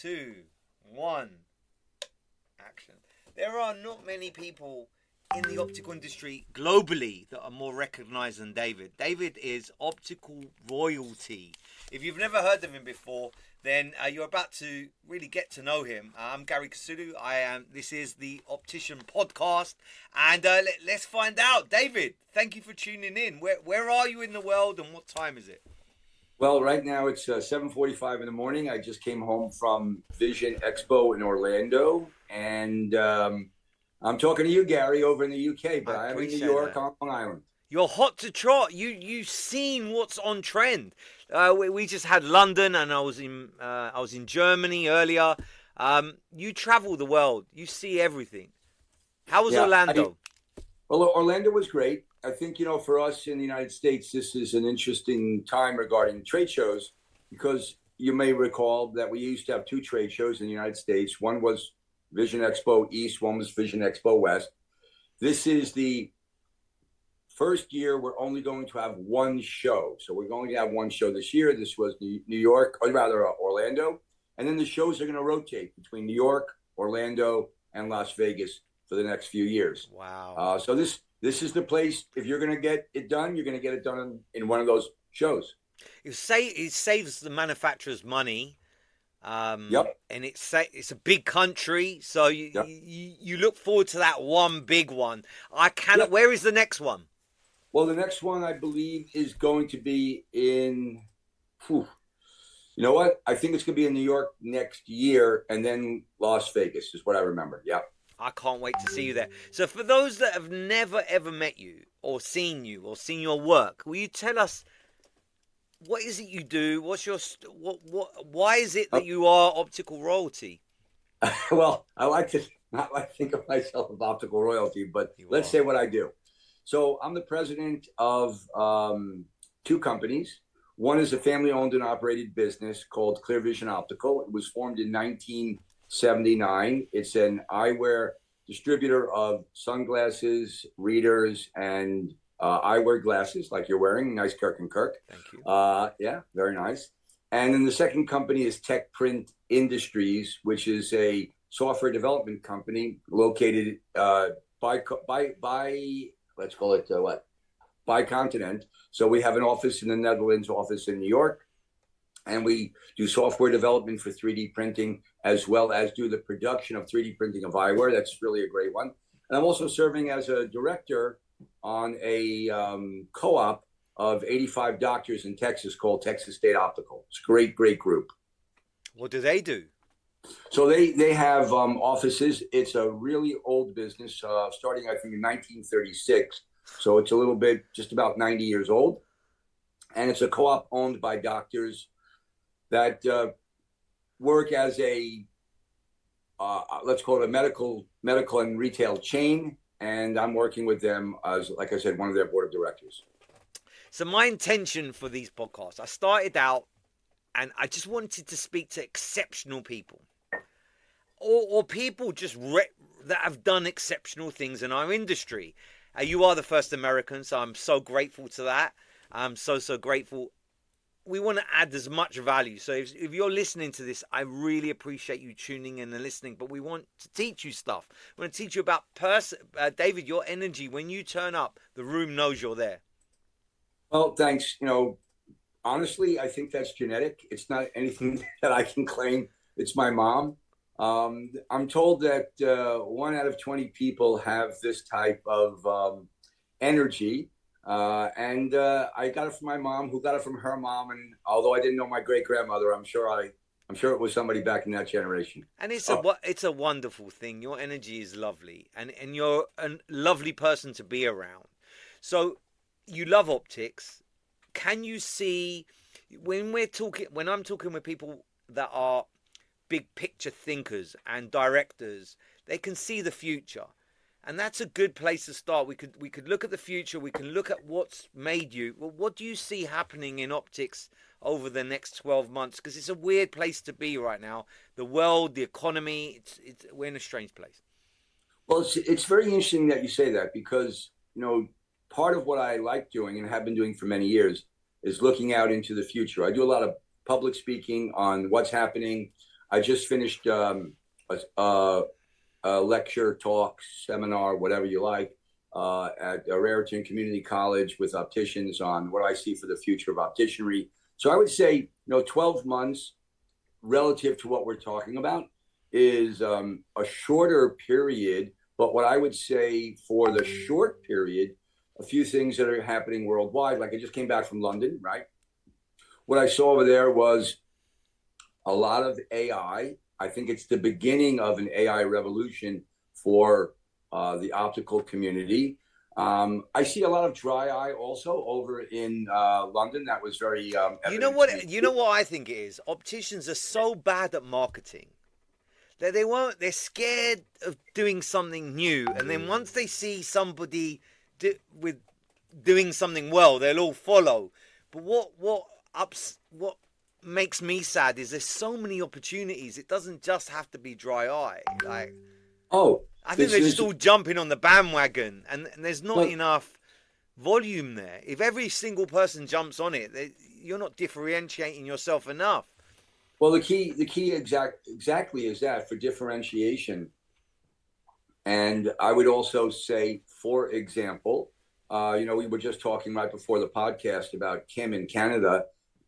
2, 1, action. There are not many people in the optical industry globally that are more recognized than David. David is optical royalty. If you've never heard of him before, then you're about to really get to know him. I'm Garry Kousoulou. This is the Optician Podcast, and let's find out. David, thank you for tuning in. Where are you in the world, and what time is it? Well, right now it's 7:45 in the morning. I just came home from Vision Expo in Orlando, and I'm talking to you, Garry, over in the UK, but I'm in New York on Long Island. You're hot to trot. You've seen what's on trend. We just had London, and I was in Germany earlier. You travel the world. You see everything. How was Orlando? Well, Orlando was great. I think, for us in the United States, this is an interesting time regarding trade shows, because you may recall that we used to have 2 trade shows in the United States. One was Vision Expo East, one was Vision Expo West. This is the first year we're only going to have one show. So we're going to have one show this year. This was New York, or rather Orlando. And then the shows are going to rotate between New York, Orlando, and Las Vegas for the next few years. Wow. So this is the place. If you're going to get it done, you're going to get it done in one of those shows. It saves the manufacturers money. Yep. And it's a big country, so you look forward to that one big one. I cannot. Yep. Where is the next one? Well, the next one I believe is going to be in. You know what? I think it's going to be in New York next year, and then Las Vegas is what I remember. Yeah. I can't wait to see you there. So for those that have never, ever met you or seen your work, will you tell us what is it you do? What's your, why is it that you are optical royalty? Well, I like to not think of myself as optical royalty, but let's say what I do. So I'm the president of 2 companies. One is a family-owned and operated business called Clear Vision Optical. It was formed in 1979. It's an eyewear distributor of sunglasses, readers, and eyewear glasses like you're wearing. Nice Kirk and Kirk. Thank you. Yeah, very nice. And then the second company is Tech Print Industries, which is a software development company located by let's call it by continent. So we have an office in the Netherlands, office in New York. And we do software development for 3D printing, as well as do the production of 3D printing of eyewear. That's really a great one. And I'm also serving as a director on a co-op of 85 doctors in Texas called Texas State Optical. It's a great, great group. What do they do? So they have offices. It's a really old business, starting, I think, in 1936. So it's a little bit, just about 90 years old. And it's a co-op owned by doctors that work as a, let's call it a medical and retail chain. And I'm working with them as, like I said, one of their board of directors. So my intention for these podcasts, I started out and I just wanted to speak to exceptional people or people just that have done exceptional things in our industry. You are the first American, so I'm so grateful to that. I'm so grateful. We want to add as much value. So if you're listening to this, I really appreciate you tuning in and listening. But we want to teach you stuff. We want to teach you about David, your energy. When you turn up, the room knows you're there. Well, thanks. Honestly, I think that's genetic. It's not anything that I can claim. It's my mom. I'm told that 1 out of 20 people have this type of energy. And I got it from my mom, who got it from her mom. And although I didn't know my great grandmother, I'm sure it was somebody back in that generation. And it's a wonderful thing. Your energy is lovely, and you're a lovely person to be around. So you love optics. Can you see when I'm talking with people that are big picture thinkers and directors, they can see the future. And that's a good place to start. We could look at the future. We can look at what's made you. Well, what do you see happening in optics over the next 12 months? Because it's a weird place to be right now. The world, the economy, we're in a strange place. Well, it's very interesting that you say that, because, part of what I like doing and have been doing for many years is looking out into the future. I do a lot of public speaking on what's happening. I just finished a lecture, talk, seminar, whatever you like, at Raritan Community College with opticians on what I see for the future of opticianry. So I would say, 12 months relative to what we're talking about is a shorter period. But what I would say for the short period, a few things that are happening worldwide, like I just came back from London, right? What I saw over there was a lot of AI. I think it's the beginning of an AI revolution for the optical community. I see a lot of dry eye also over in London. That was very You know what? You know what I think it is. Opticians are so bad at marketing that they won't. They're scared of doing something new, and then once they see somebody with doing something well, they'll all follow. But what makes me sad is there's so many opportunities. It doesn't just have to be dry eye. Like, I think they're just all jumping on the bandwagon, and there's not enough volume there. If every single person jumps on it, you're not differentiating yourself enough. Well, the key exactly is that for differentiation. And I would also say, for example, we were just talking right before the podcast about Kim in Canada.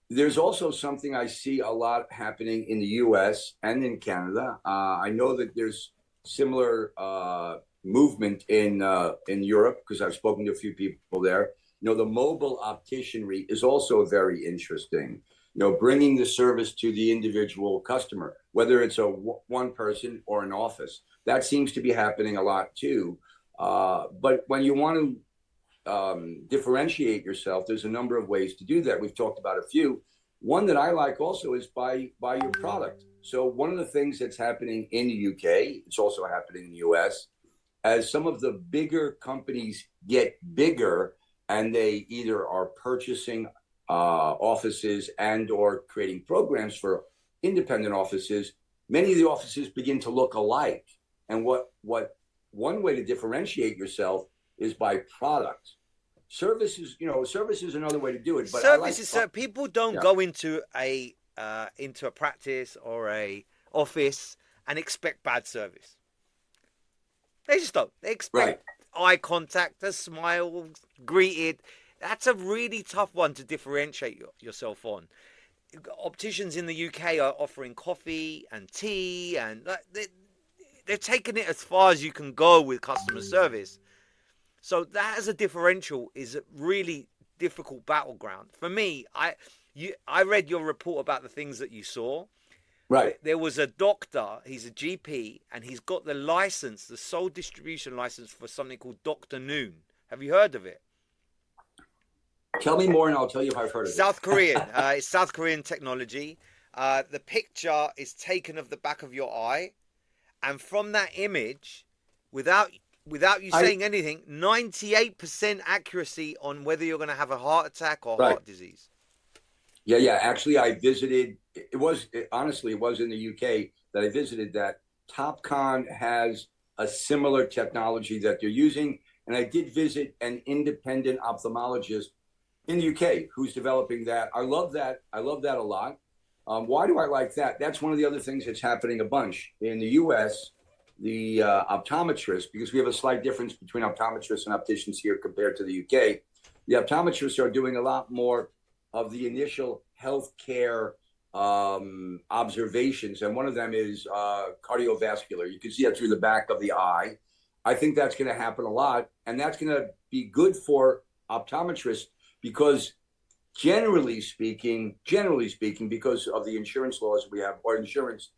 There's also something I see a lot happening in the U.S. and in Canada. I know that there's similar movement in Europe because I've spoken to a few people there. The mobile opticianry is also very interesting. Bringing the service to the individual customer, whether it's one person or an office, that seems to be happening a lot too. But when you want to differentiate yourself, there's a number of ways to do that. We've talked about a few. One that I like also is buy your product. So one of the things that's happening in the UK, it's also happening in the US, as some of the bigger companies get bigger and they either are purchasing offices and or creating programs for independent offices, many of the offices begin to look alike. And what one way to differentiate yourself is by product. Service is another way to do it. But people don't go into a practice or a office and expect bad service. They just don't. They expect eye contact, a smile, greeted. That's a really tough one to differentiate yourself on. Opticians in the UK are offering coffee and tea, and they're taking it as far as you can go with customer service. So that as a differential is a really difficult battleground. For me, I read your report about the things that you saw. Right. There was a doctor, he's a GP, and he's got the license, the sole distribution license for something called Dr. Noon. Have you heard of it? Tell me more and I'll tell you if I've heard of it. South Korean. It's South Korean technology. The picture is taken of the back of your eye. And from that image, without you saying anything, 98% accuracy on whether you're going to have a heart attack or heart disease. Yeah. Actually, I visited. It was in the UK that I visited that. Topcon has a similar technology that they're using. And I did visit an independent ophthalmologist in the UK who's developing that. I love that. I love that a lot. Why do I like that? That's one of the other things that's happening a bunch. In the US, the optometrists, because we have a slight difference between optometrists and opticians here compared to the UK, the optometrists are doing a lot more of the initial healthcare observations. And one of them is cardiovascular. You can see that through the back of the eye. I think that's going to happen a lot. And that's going to be good for optometrists because generally speaking, because of the insurance laws we have, or insurance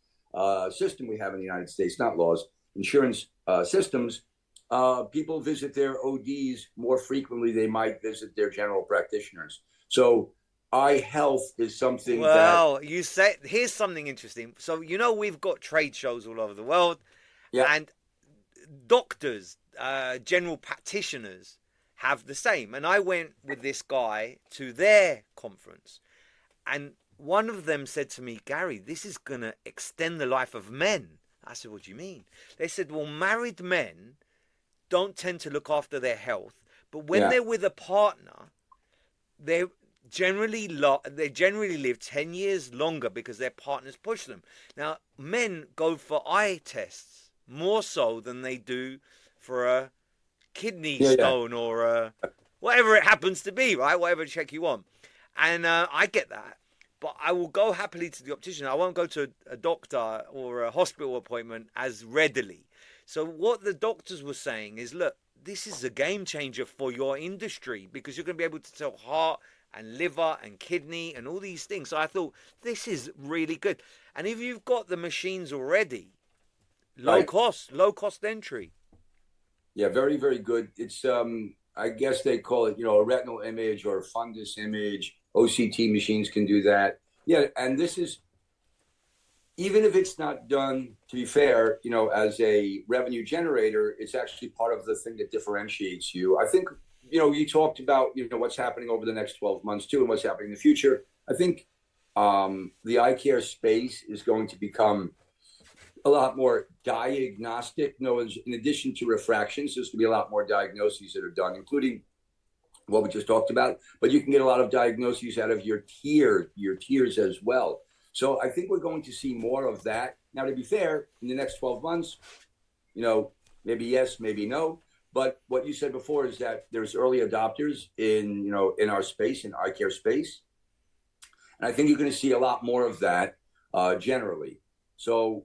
system we have in the United States, not laws, insurance systems, people visit their ODs more frequently. They might visit their general practitioners. So eye health is something you say, here's something interesting. So, we've got trade shows all over the world and doctors, general practitioners have the same. And I went with this guy to their conference and one of them said to me, Garry, this is going to extend the life of men. I said, what do you mean? They said, well, married men don't tend to look after their health, but when they're with a partner, they generally live 10 years longer because their partners push them. Now, men go for eye tests more so than they do for a kidney stone or whatever it happens to be, right? Whatever check you want. And I get that. But I will go happily to the optician. I won't go to a doctor or a hospital appointment as readily. So what the doctors were saying is, look, this is a game changer for your industry because you're going to be able to tell heart and liver and kidney and all these things. So I thought, this is really good. And if you've got the machines already, low cost entry. Yeah, very, very good. It's, I guess they call it, a retinal image or a fundus image. OCT machines can do that. Yeah, and this is, even if it's not done, to be fair, as a revenue generator, it's actually part of the thing that differentiates you. I think, you talked about, what's happening over the next 12 months too and what's happening in the future. I think the eye care space is going to become a lot more diagnostic. In addition to refractions, there's going to be a lot more diagnoses that are done, including what we just talked about. But you can get a lot of diagnoses out of your tears as well. So I think we're going to see more of that. Now, to be fair, in the next 12 months, maybe yes, maybe no. But what you said before is that there's early adopters in our space, in eye care space. And I think you're going to see a lot more of that generally. So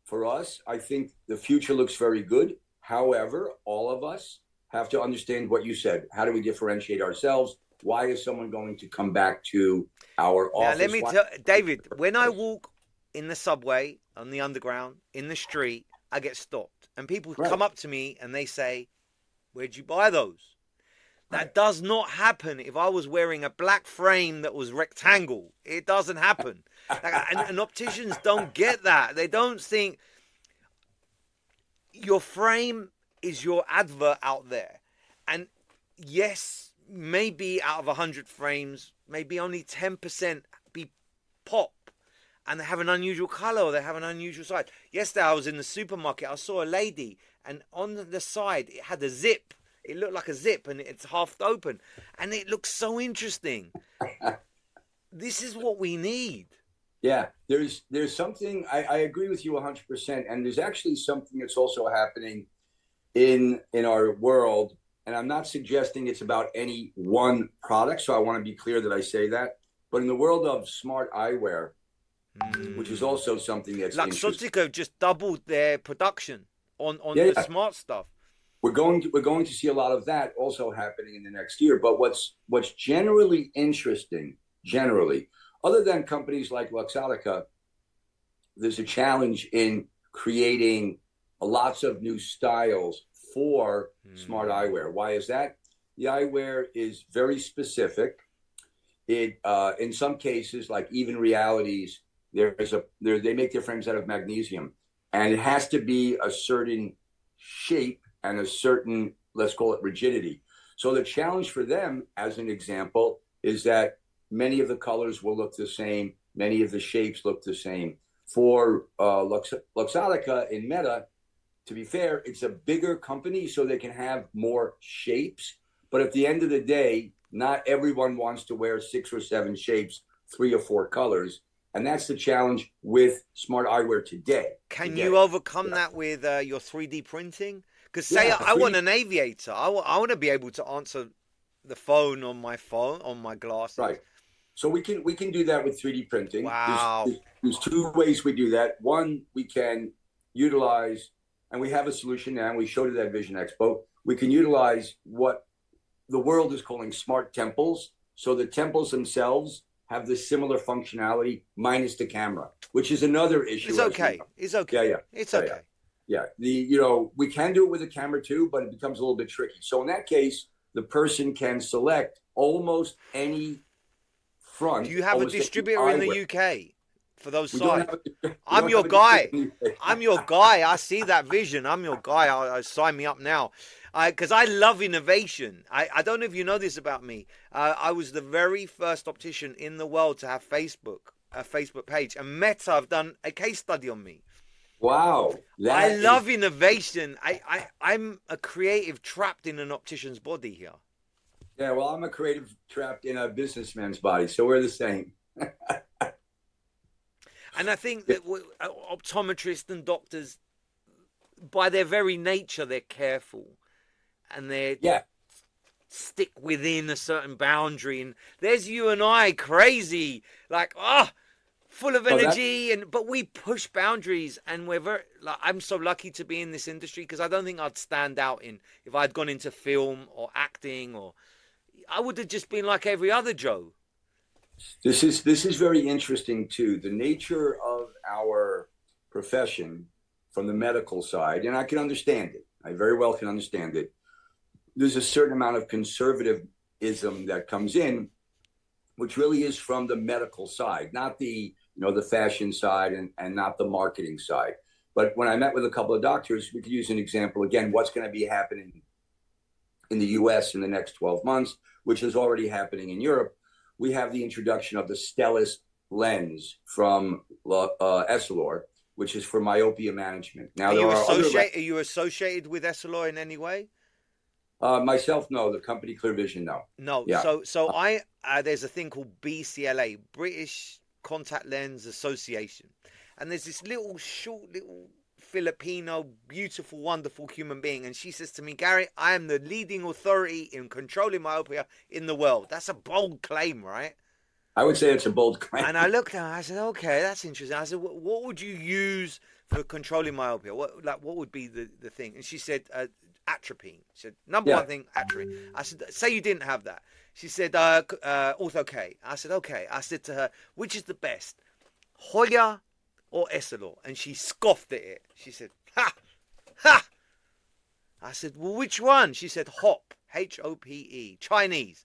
for us, I think the future looks very good. However, all of us have to understand what you said. How do we differentiate ourselves? Why is someone going to come back to our office? Now, let me tell David, when I walk in the subway, on the underground, in the street, I get stopped. And people come up to me and they say, where'd you buy those? That does not happen if I was wearing a black frame that was rectangle. It doesn't happen. And opticians don't get that. They don't think your frame is your advert out there. And yes, maybe out of 100 frames, maybe only 10% be pop. And they have an unusual color or they have an unusual size. Yesterday I was in the supermarket. I saw a lady and on the side it had a zip. It looked like a zip and it's half open. And it looks so interesting. This is what we need. Yeah, there's something, I agree with you 100%. And there's actually something that's also happening in our world. And I'm not suggesting it's about any one product. So I want to be clear that I say that. But in the world of smart eyewear, which is also something that's Luxottica just doubled their production on the smart stuff. We're going to see a lot of that also happening in the next year. But what's generally interesting, other than companies like Luxottica, there's a challenge in creating lots of new styles for smart eyewear. Why is that? The eyewear is very specific. It in some cases, like even realities, they make their frames out of magnesium, and it has to be a certain shape and a certain, let's call it, rigidity. So the challenge for them, as an example, is that many of the colors will look the same, many of the shapes look the same. For Luxottica in Meta, to be fair, it's a bigger company, so they can have more shapes. But at the end of the day, not everyone wants to wear 6 or 7 shapes, 3 or 4 colors. And that's the challenge with smart eyewear today. Can you overcome that with your 3D printing? Because I want an aviator. I want to be able to answer the phone on my glasses. Right. So we can do that with 3D printing. Wow. There's 2 ways we do that. One, we can utilize, and we have a solution now, and we showed it at Vision Expo. We can utilize what the world is calling smart temples. So the temples themselves have the similar functionality minus the camera, which is another issue. It's okay. It's okay. Yeah. It's okay. Yeah. We can do it with a camera too, but it becomes a little bit tricky. So in that case, the person can select almost any front. Do you have a distributor in the UK for those sites? I'm your guy. I'm your guy. I see that vision. I'm your guy. I sign me up now. Because I love innovation. I don't know if you know this about me. I was the very first optician in the world to have a Facebook page. And Meta have done a case study on me. Wow. I love innovation. I'm a creative trapped in an optician's body here. Yeah, well, I'm a creative trapped in a businessman's body, so we're the same. And I think that optometrists and doctors, by their very nature, they're careful and they Yeah. stick within a certain boundary. And there's you and I, crazy, like full of Oh, that energy, but we push boundaries, and we're very. Like, I'm so lucky to be in this industry because I don't think I'd stand out in if I'd gone into film or acting, or I would have just been like every other Joe. this is very interesting too. The nature of our profession from the medical side, and I can understand it. I very well can understand it. There's a certain amount of conservatism that comes in, which really is from the medical side, not the fashion side and not the marketing side. But when I met with a couple of doctors, we could use an example again. What's going to be happening in the U.S. in the next 12 months, which is already happening in Europe? We have the introduction of the Stellest lens from Essilor, which is for myopia management. Now, Are you associated with Essilor in any way? Myself, no. The company Clear Vision, no. No. Yeah. So I there's a thing called BCLA, British Contact Lens Association, and there's this short little Filipino, beautiful, wonderful human being, and she says to me, Garry, I am the leading authority in controlling myopia in the world. That's a bold claim, right? I would say it's a bold claim. And I looked at her, I said, okay, that's interesting. I said, what would you use for controlling myopia? What would be the thing? And she said, atropine. She said, number one thing, atropine. I said, say you didn't have that. She said, ortho K. I said, okay. I said to her, which is the best, Hoya or Essilor? And she scoffed at it. She said, ha, ha. I said, well, which one? She said, HOP, HOPE, Chinese.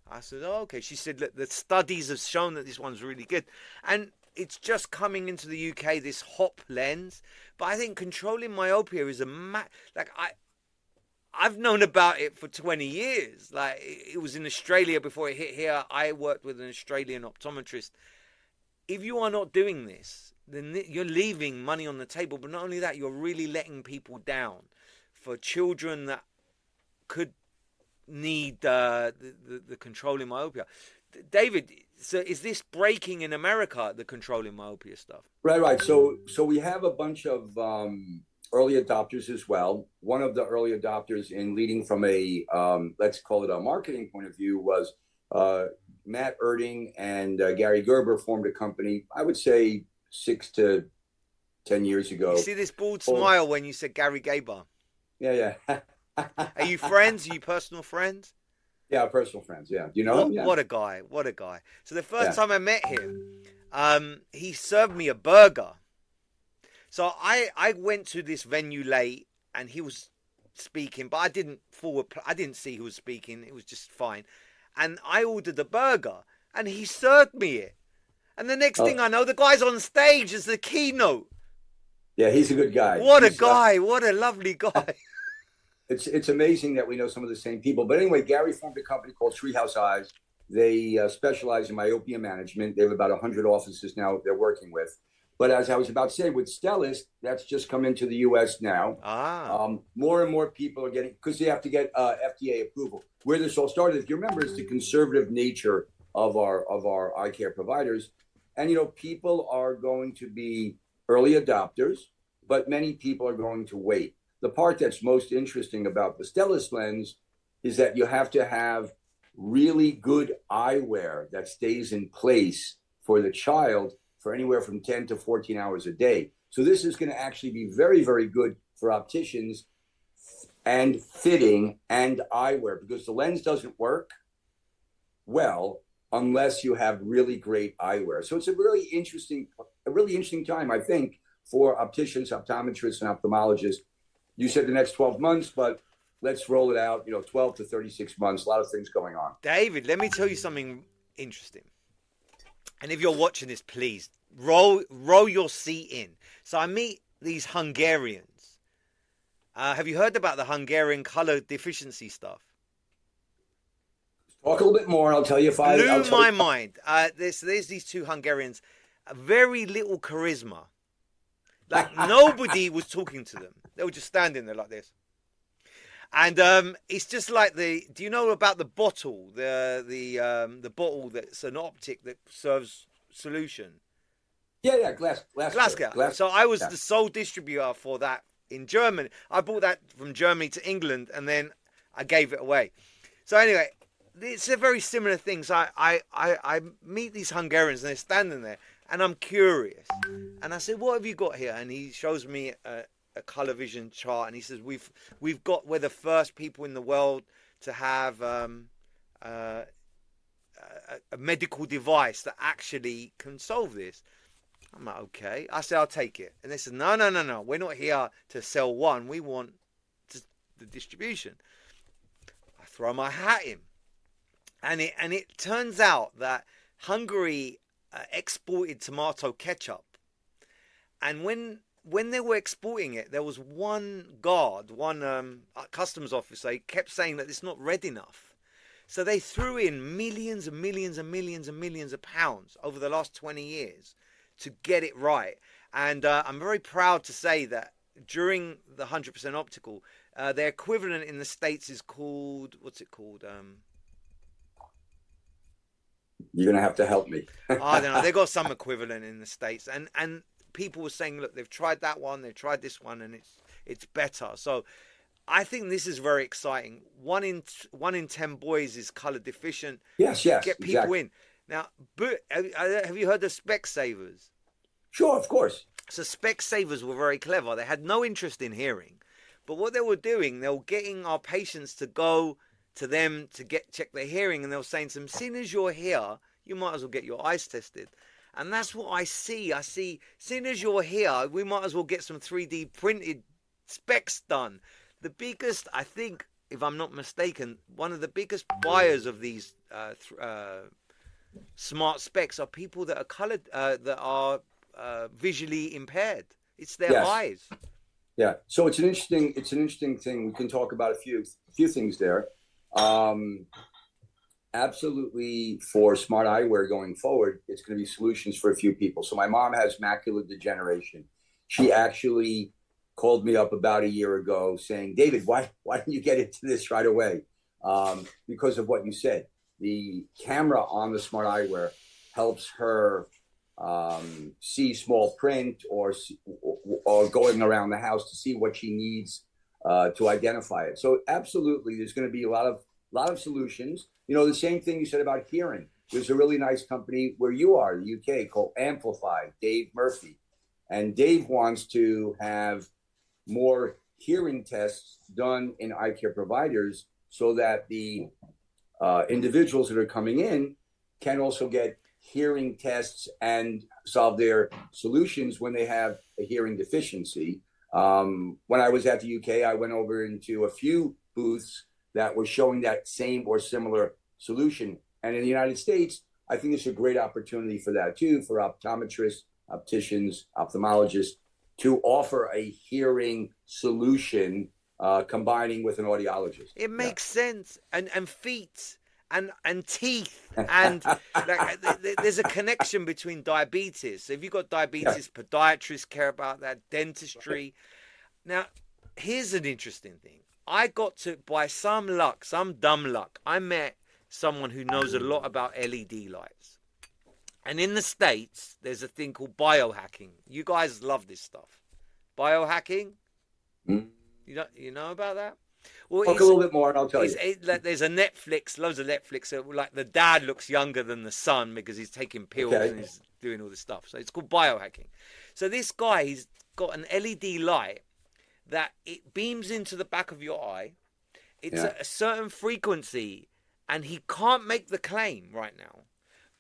I said, oh, okay. She said, look, the studies have shown that this one's really good. And it's just coming into the UK, this HOP lens. But I think controlling myopia is I've known about it for 20 years. Like, it was in Australia before it hit here. I worked with an Australian optometrist. If you are not doing this, then you're leaving money on the table. But not only that, you're really letting people down. For children that could need the controlling myopia. David, so is this breaking in America, the controlling myopia stuff? Right. So we have a bunch of early adopters as well. One of the early adopters in leading from a let's call it a marketing point of view was Matt Erding and Gary Gerber formed a company, I would say 6 to 10 years ago. You see this bald smile when you said Gary Gaber? Yeah. Are you friends? Are you personal friends? Yeah, personal friends. Yeah. Do you know him? Yeah. What a guy. What a guy. So the first time I met him, he served me a burger. So I went to this venue late and he was speaking, but I didn't see who was speaking. It was just fine. And I ordered a burger and he served me it. And the next thing I know, the guy's on stage as the keynote. Yeah, he's a good guy. What a guy. What a lovely guy. It's amazing that we know some of the same people. But anyway, Gary formed a company called Treehouse Eyes. They specialize in myopia management. They have about 100 offices now they're working with. But as I was about to say, with Stellest, that's just come into the U.S. now. More and more people are getting, because they have to get FDA approval. Where this all started, if you remember, is the conservative nature of our eye care providers. And, people are going to be early adopters, but many people are going to wait. The part that's most interesting about the Stellest lens is that you have to have really good eyewear that stays in place for the child for anywhere from 10 to 14 hours a day. So this is going to actually be very, very good for opticians and fitting and eyewear, because the lens doesn't work well unless you have really great eyewear. So it's a really interesting time, I think, for opticians, optometrists, and ophthalmologists. You said the next 12 months, but let's roll it out, 12 to 36 months, a lot of things going on. David, let me tell you something interesting. And if you're watching this, please roll your seat in. So I meet these Hungarians. Have you heard about the Hungarian color deficiency stuff? Talk a little bit more. I'll tell you if I blew my mind. There's these two Hungarians, very little charisma. Like nobody was talking to them. They were just standing there like this. And it's just like do you know about the bottle, the bottle that's an optic that serves solution? Yeah, glass. Glasgow. So I was Yeah. the sole distributor for that in Germany. I brought that from Germany to England, and then I gave it away. So anyway, it's a very similar thing. So I meet these Hungarians, and they're standing there, and I'm curious. And I said, "What have you got here?" And he shows me a color vision chart, and he says, we're the first people in the world to have a medical device that actually can solve this. I'm like, okay. I said, I'll take it. And they said, no. We're not here to sell one. We want the distribution. I throw my hat in. And it turns out that Hungary exported tomato ketchup. And when they were exporting it, there was one customs officer, he kept saying that it's not red enough. So they threw in millions and millions and millions and millions of pounds over the last 20 years to get it right. And I'm very proud to say that during the 100% optical, their equivalent in the States is called, what's it called? You're going to have to help me. I don't know. They got some equivalent in the States. And people were saying, look, they've tried that one, they've tried this one, and it's better. So I think this is very exciting. One in 10 boys is color deficient. Yes, Get people exactly. in. Now, but have you heard of Specsavers? Sure, of course. So Specsavers were very clever. They had no interest in hearing, but what they were doing, they were getting our patients to go to them to check their hearing, and they were saying to them, "Soon as you're here, you might as well get your eyes tested." And that's what I see. I see, soon as you're here, we might as well get some 3D printed specs done. The biggest, I think, if I'm not mistaken, one of the biggest buyers of these smart specs are people that are colored, that are visually impaired. It's their eyes. Yeah. So it's an interesting thing. We can talk about a few things there. Absolutely, for smart eyewear going forward, it's going to be solutions for a few people. So my mom has macular degeneration. She actually called me up about a year ago saying, "David, why didn't you get into this right away?" Because of what you said. The camera on the smart eyewear helps her see small print or going around the house to see what she needs to identify it. So absolutely, there's going to be a lot of solutions. You know, the same thing you said about hearing. There's a really nice company where you are, the UK, called Amplify, Dave Murphy. And Dave wants to have more hearing tests done in eye care providers so that the individuals that are coming in can also get hearing tests and solve their solutions when they have a hearing deficiency. When I was at the UK, I went over into a few booths that were showing that same or similar solution. And in the United States, I think it's a great opportunity for that too, for optometrists, opticians, ophthalmologists to offer a hearing solution combining with an audiologist. It makes sense. And feet and teeth. And there's a connection between diabetes. So if you've got diabetes, podiatrists care about that, dentistry. Now, here's an interesting thing. I got to, by some luck, some dumb luck, I met someone who knows a lot about LED lights. And in the States, there's a thing called biohacking. You guys love this stuff. Biohacking? Mm. You know about that? Well, talk a little bit more and I'll tell you. There's a Netflix, loads of Netflix, like the dad looks younger than the son because he's taking pills and he's doing all this stuff. So it's called biohacking. So this guy, he's got an LED light that it beams into the back of your eye. It's at a certain frequency, and he can't make the claim right now.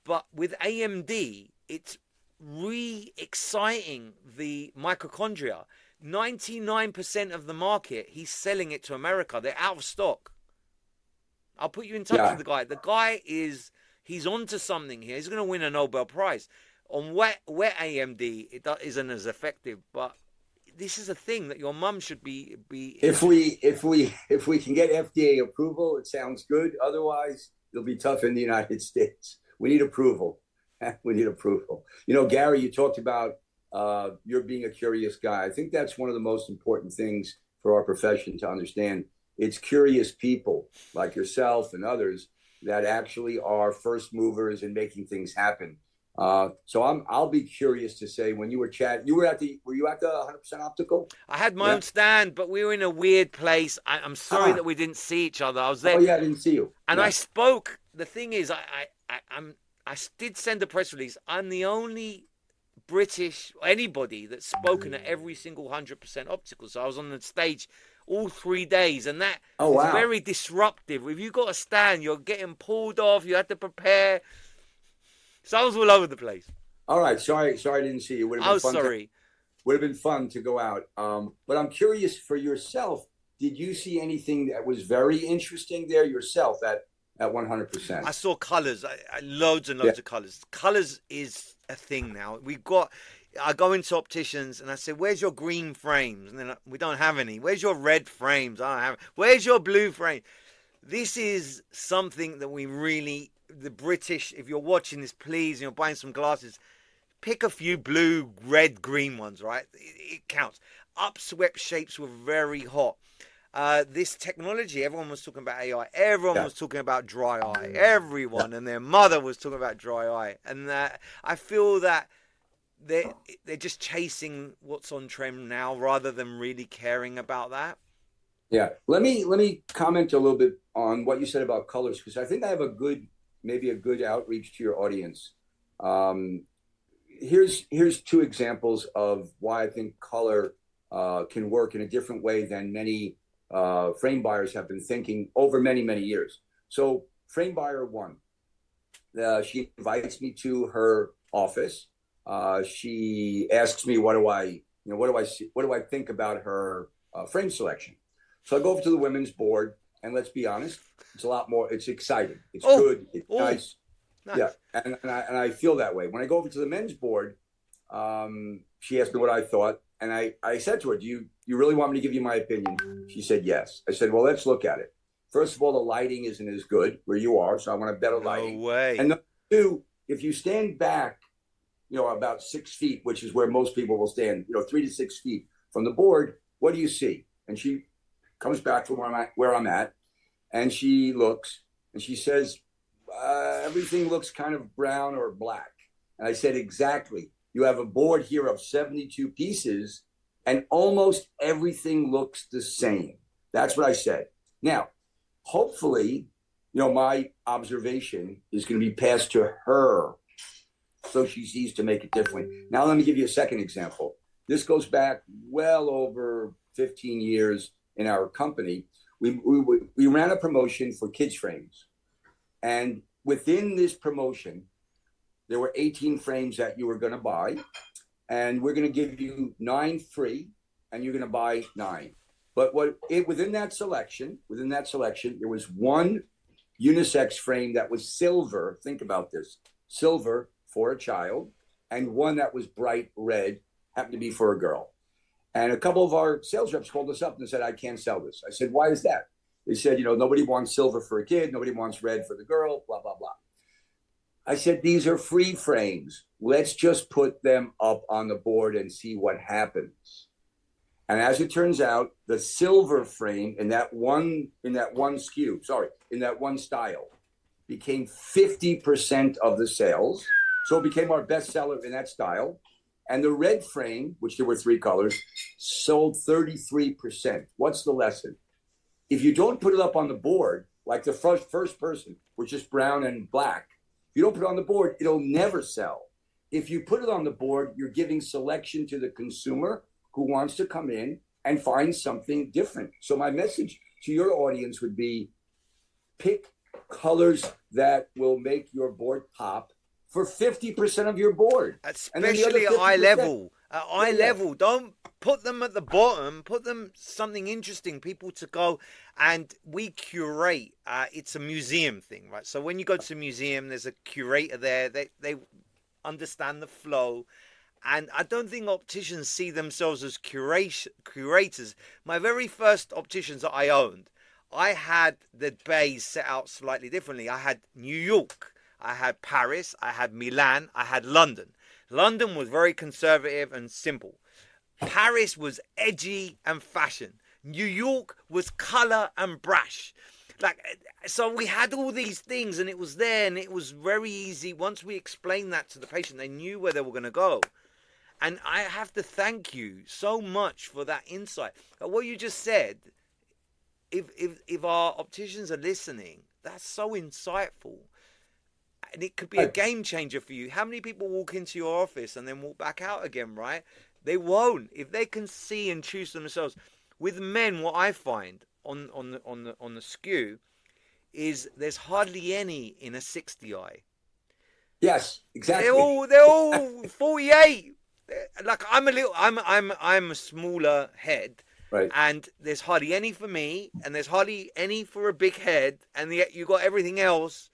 But with AMD, it's re-exciting the mitochondria. 99% of the market, he's selling it to America. They're out of stock. I'll put you in touch with the guy. The guy he's onto something here. He's going to win a Nobel Prize. On wet AMD, it isn't as effective, but this is a thing that your mum should be. If we can get FDA approval, it sounds good. Otherwise, it'll be tough in the United States. We need approval. We need approval. You know, Garry, you talked about you're being a curious guy. I think that's one of the most important things for our profession to understand it's curious people like yourself and others that actually are first movers in making things happen. So I'll be curious to say, when you were chatting, were you at the 100% optical? I had my own stand, but we were in a weird place. I'm sorry that we didn't see each other. I was there. Oh yeah, I didn't see you. And Yeah. I spoke. The thing is, I did send a press release. I'm the only British, anybody that's spoken at every single 100% optical. So I was on the stage all 3 days, and that is very disruptive. If you got a stand, you're getting pulled off. You have to prepare. So I was all over the place. All right, sorry, I didn't see you. Would have been fun. Sorry. Would have been fun to go out. But I'm curious for yourself. Did you see anything that was very interesting there yourself at 100%? I saw colors, loads and loads of colors. Colors is a thing now. I go into opticians and I say, "Where's your green frames?" And then we don't have any. "Where's your red frames?" I don't have. "Where's your blue frame?" This is something that we really, the British, if you're watching this, please, and you're buying some glasses, pick a few blue, red, green ones, right? It counts. Upswept shapes were very hot. This technology, everyone was talking about AI. Everyone was talking about dry eye. Everyone and their mother was talking about dry eye. And I feel that they're just chasing what's on trend now rather than really caring about that. Yeah. Let me comment a little bit on what you said about colors, because I think I have maybe a good outreach to your audience. Here's two examples of why I think color can work in a different way than many frame buyers have been thinking over many, many years. So frame buyer one, she invites me to her office. She asks me, what do I think about her frame selection? So I go over to the women's board, and let's be honest, it's a lot more. It's exciting. It's good. It's nice. Yeah, and I feel that way. When I go over to the men's board, she asked me what I thought, and I said to her, "Do you really want me to give you my opinion?" She said yes. I said, "Well, let's look at it. First of all, the lighting isn't as good where you are, so I want a better lighting. No way. And number two, if you stand back, about 6 feet, which is where most people will stand, 3 to 6 feet from the board, what do you see?" And she comes back from where I'm at, and she looks, and she says, "Everything looks kind of brown or black." And I said, "Exactly. You have a board here of 72 pieces, and almost everything looks the same." That's what I said. Now, hopefully, my observation is going to be passed to her, so she sees to make it different. Now, let me give you a second example. This goes back well over 15 years in our company. We ran a promotion for kids frames. And within this promotion, there were 18 frames that you were going to buy. And we're going to give you 9 free, and you're going to buy 9. But within that selection, there was one unisex frame that was silver. Think about this. Silver for a child, and one that was bright red, happened to be for a girl. And a couple of our sales reps called us up and said, "I can't sell this." I said, "Why is that?" They said, "Nobody wants silver for a kid. Nobody wants red for the girl, blah, blah, blah." I said, "These are free frames. Let's just put them up on the board and see what happens." And as it turns out, the silver frame in that one style became 50% of the sales. So it became our best seller in that style. And the red frame, which there were 3 colors, sold 33%. What's the lesson? If you don't put it up on the board, like the first person, which is brown and black, if you don't put it on the board, it'll never sell. If you put it on the board, you're giving selection to the consumer who wants to come in and find something different. So my message to your audience would be, pick colors that will make your board pop for 50% of your board. Especially at eye level. At eye level, don't put them at the bottom. Put them something interesting, people to go. And we curate. It's a museum thing, right? So when you go to a museum, there's a curator there. They understand the flow. And I don't think opticians see themselves as curators. My very first opticians that I owned, I had the bays set out slightly differently. I had New York, I had Paris, I had Milan, I had London. London was very conservative and simple. Paris was edgy and fashion. New York was color and brash. Like, so we had all these things, and it was there, and it was very easy. Once we explained that to the patient, they knew where they were going to go. And I have to thank you so much for that insight. What you just said, if our opticians are listening, that's so insightful. And it could be a game changer for you. How many people walk into your office and then walk back out again, right? They won't. If they can see and choose themselves. With men, what I find on the skew is there's hardly any in a 60 eye. Yes, exactly. They're all 48. Like I'm a smaller head. Right. And there's hardly any for me, and there's hardly any for a big head, and yet you got everything else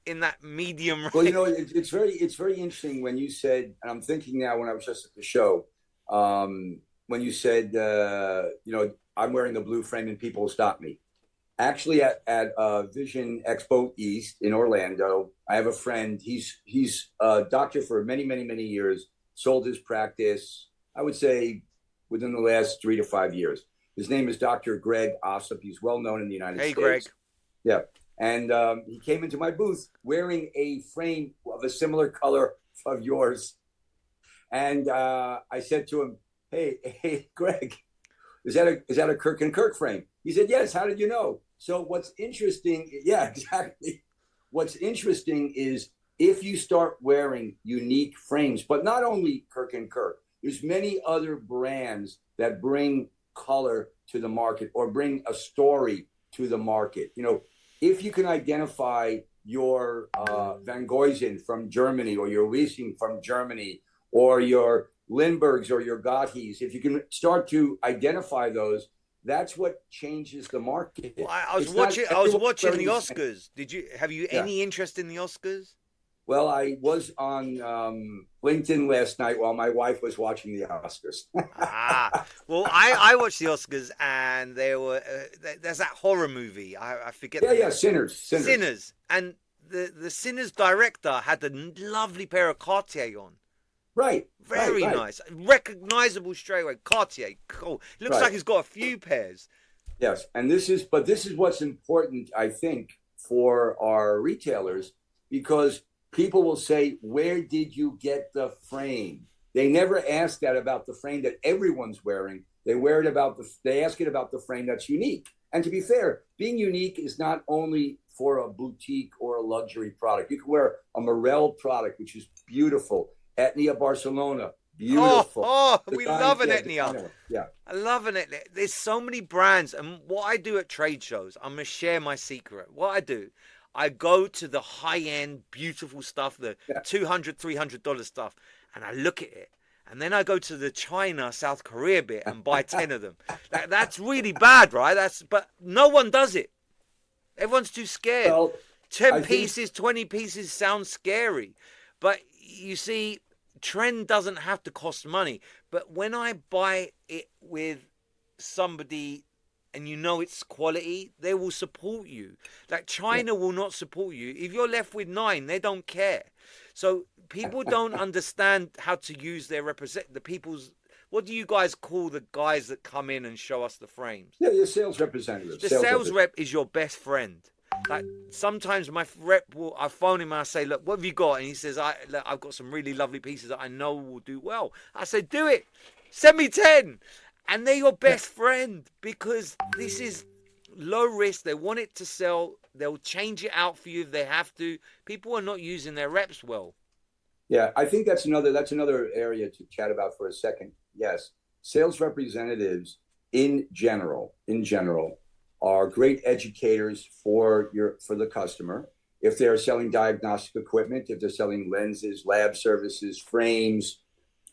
in that medium range. Well, you know, it's very interesting when you said, and I'm thinking now when I was just at the show, when you said, you know, I'm wearing the blue frame and people stop me. Actually, at Vision Expo East in Orlando, I have a friend. He's a doctor for many years. Sold his practice, I would say, within the last 3 to 5 years. His name is Dr. Greg Ossip. He's well known in the United States. Hey, Greg. Yeah. And he came into my booth wearing a frame of a similar color of yours. And I said to him, hey, Greg, is that a Kirk and Kirk frame? He said, yes. How did you know? So what's interesting, yeah, exactly. What's interesting is if you start wearing unique frames, but not only Kirk and Kirk, there's many other brands that bring color to the market or bring a story to the market. You know, if you can identify your Van Goysen from Germany or your Riesling from Germany or your Lindberghs or your Gotthys, if you can start to identify those, that's what changes the market. Well, I was watching the Oscars. Have you any interest in the Oscars? Well, I was on LinkedIn last night while my wife was watching the Oscars. Well, I watched the Oscars, and there's that horror movie. I forget. Yeah, Sinners. And the Sinners director had a lovely pair of Cartier on. Right. Very nice, recognizable straight away. Cartier, cool. Looks like he's got a few pairs. Yes, and this is what's important, I think, for our retailers, because people will say, where did you get the frame? They never ask that about the frame that everyone's wearing. They ask it about the frame that's unique. And to be fair, being unique is not only for a boutique or a luxury product. You can wear a Morel product, which is beautiful. Etnia Barcelona, beautiful. We love an Etnia. Yeah. I love an Etnia. There's so many brands. And what I do at trade shows, I'm going to share my secret. What I do, I go to the high-end, beautiful stuff, the $200, $300 stuff, and I look at it. And then I go to the China, South Korea bit and buy 10 of them. That's really bad, right? But no one does it. Everyone's too scared. Well, 10 pieces, 20 pieces sounds scary. But you see, trend doesn't have to cost money. But when I buy it with somebody and you know it's quality, they will support you. Like China will not support you. If you're left with 9, they don't care. So people don't understand how to use their what do you guys call the guys that come in and show us the frames? Yeah, your sales representative. The sales rep is your best friend. Like sometimes my rep I phone him and I say, look, what have you got? And he says, I've got some really lovely pieces that I know will do well. I say, do it. Send me 10. And they're your best friend, because this is low risk. They want it to sell. They'll change it out for you if they have to. People are not using their reps well. Yeah, I think that's another area to chat about for a second. Yes, sales representatives in general are great educators for the customer. If they're selling diagnostic equipment, if they're selling lenses, lab services, frames,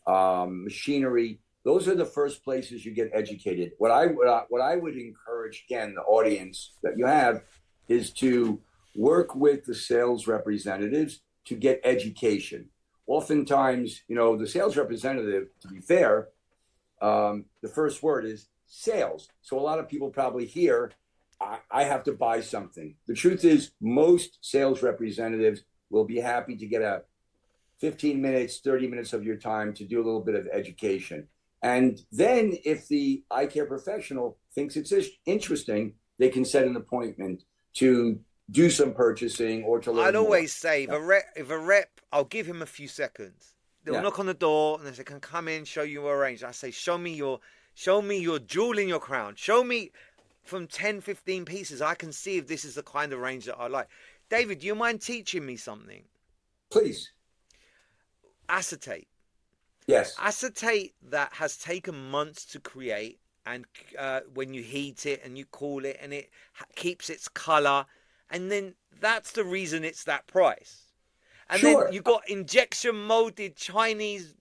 machinery, those are the first places you get educated. What I would encourage, again, the audience that you have, is to work with the sales representatives to get education. Oftentimes, the sales representative, to be fair, the first word is sales. So a lot of people probably hear, I have to buy something. The truth is, most sales representatives will be happy to get 15 minutes, 30 minutes of your time to do a little bit of education. And then if the eye care professional thinks it's interesting, they can set an appointment to do some purchasing or to learn I'd more. always say if a rep, I'll give him a few seconds. They'll knock on the door and they say, "Can come in, show you a range." I say, show me your jewel in your crown. Show me from 10, 15 pieces. I can see if this is the kind of range that I like. David, do you mind teaching me something? Please. Acetate. Yes. Acetate that has taken months to create, and when you heat it and you cool it, and it keeps its color, and then that's the reason it's that price. And sure. Then you got injection molded Chinese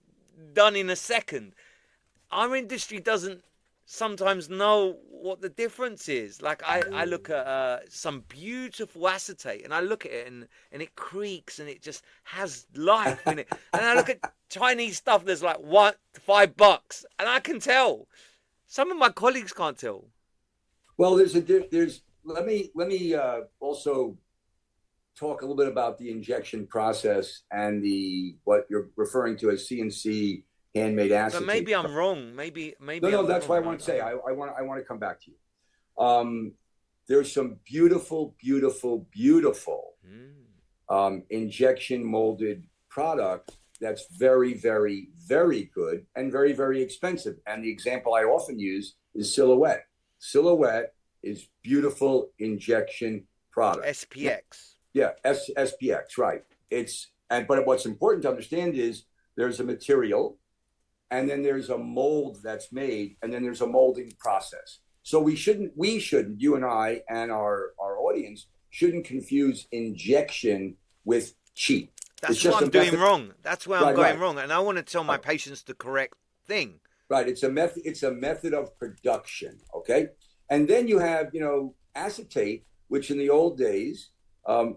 done in a second. Our industry doesn't sometimes know what the difference is. Like I look at some beautiful acetate, and I look at it and it creaks and it just has life in it. And I look at Chinese stuff that's like $5, and I can tell. Some of my colleagues can't tell. Well, let me also talk a little bit about the injection process and what you're referring to as CNC handmade acetate. But maybe I'm wrong. Maybe. No. That's why I want to say. I want to come back to you. There's some beautiful injection molded product that's very, very, very good and very, very expensive. And the example I often use is Silhouette. Silhouette is beautiful injection product. SPX. Yeah, SPX, right. But what's important to understand is there's a material, and then there's a mold that's made, and then there's a molding process. So we shouldn't, you and I and our audience shouldn't confuse injection with cheap. That's what I'm doing wrong. That's where I'm going wrong. And I want to tell my patients the correct thing. Right. It's a method of production. Okay. And then you have, acetate, which in the old days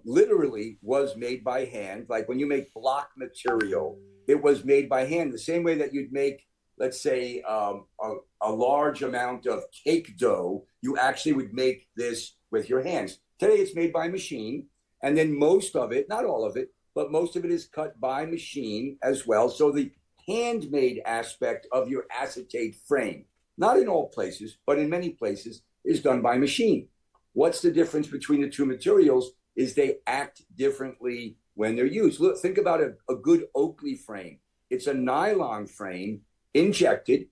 literally was made by hand. Like when you make block material, it was made by hand, the same way that you'd make, let's say, a large amount of cake dough. You actually would make this with your hands. Today it's made by machine. And then most of it, not all of it, but most of it is cut by machine as well. So the handmade aspect of your acetate frame, not in all places, but in many places, is done by machine. What's the difference between the two materials is they act differently when they're used. Look, think about a good Oakley frame. It's a nylon frame, injected,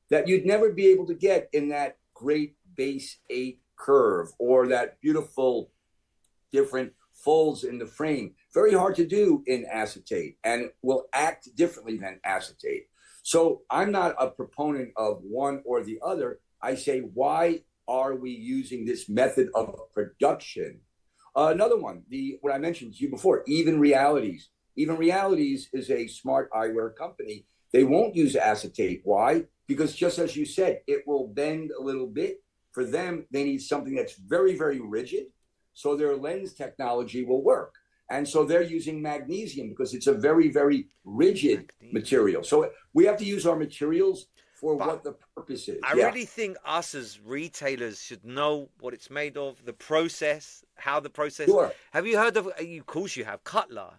that you'd never be able to get in that great base 8 curve or that beautiful different folds in the frame. Very hard to do in acetate, and will act differently than acetate. So I'm not a proponent of one or the other. I say, why are we using this method of production? Another one, what I mentioned to you before, Even Realities. Even Realities is a smart eyewear company. They won't use acetate. Why? Because just as you said, it will bend a little bit. For them, they need something that's very, very rigid, so their lens technology will work. And so they're using magnesium because it's a very, very rigid material. So we have to use our materials for what the purpose is. I really think us as retailers should know what it's made of, the process, how the process. Sure. Have you heard of, of course you have, Cutler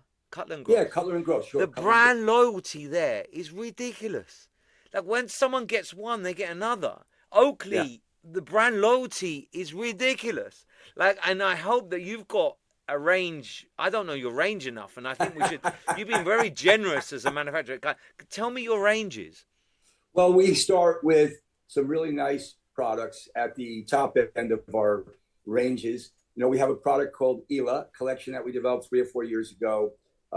and Gross. Yeah, Cutler and Gross, sure. The brand loyalty there is ridiculous. Like when someone gets one, they get another. Oakley, the brand loyalty is ridiculous. Like, and I hope that you've got a range. I don't know your range enough, and I think we should. You've been very generous as a manufacturer. Tell me your ranges. Well, we start with some really nice products at the top end of our ranges. We have a product called Ela collection that we developed 3 or 4 years ago,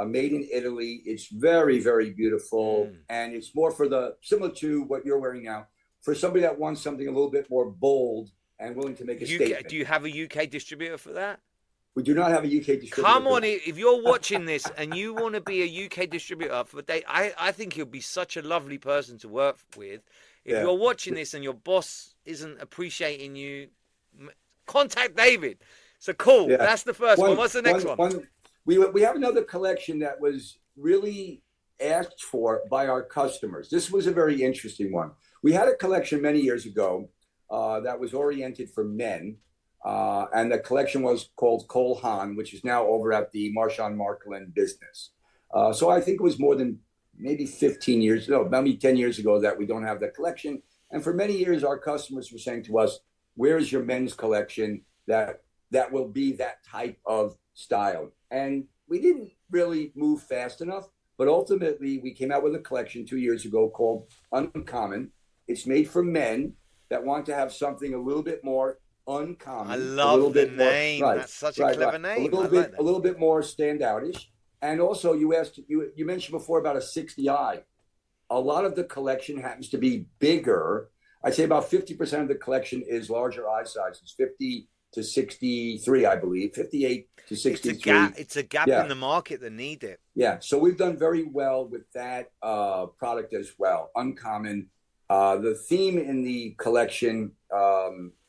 made in Italy. It's very, very beautiful, and it's more similar to what you're wearing now, for somebody that wants something a little bit more bold and willing to make a statement. Do you have a UK distributor for that? We do not have a UK distributor. Come on, if you're watching this and you want to be a UK distributor for Dave, I think he'll be such a lovely person to work with. If you're watching this and your boss isn't appreciating you, contact David. So cool. Yeah. That's the first one. What's the next one? We have another collection that was really asked for by our customers. This was a very interesting one. We had a collection many years ago that was oriented for men. And the collection was called Cole Haan, which is now over at the Marchand Marcolin business. So I think it was more than maybe 15 years, no, maybe 10 years ago that we don't have that collection. And for many years, our customers were saying to us, where is your men's collection that will be that type of style? And we didn't really move fast enough. But ultimately, we came out with a collection 2 years ago called Uncommon. It's made for men that want to have something a little bit more uncommon. I love the name. More, right, that's such a clever name. A little bit more standoutish. And also, you mentioned before about a 60i. A lot of the collection happens to be bigger. I'd say about 50% of the collection is larger eye sizes, 50 to 63, I believe, 58 to 63. It's a gap in the market that need it. Yeah, so we've done very well with that product as well. Uncommon. The theme in the collection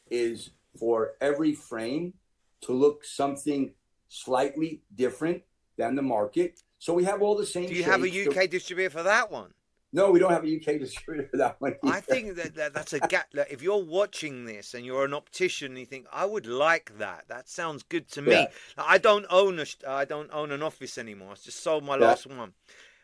is for every frame to look something slightly different than the market. So we have all the same. Do you have a UK distributor for that one? No, we don't have a UK distributor for that one either. I think that's a gap. If you're watching this and you're an optician, and you think I would like that. That sounds good to me. Yeah. I don't own an office anymore. I just sold my last one.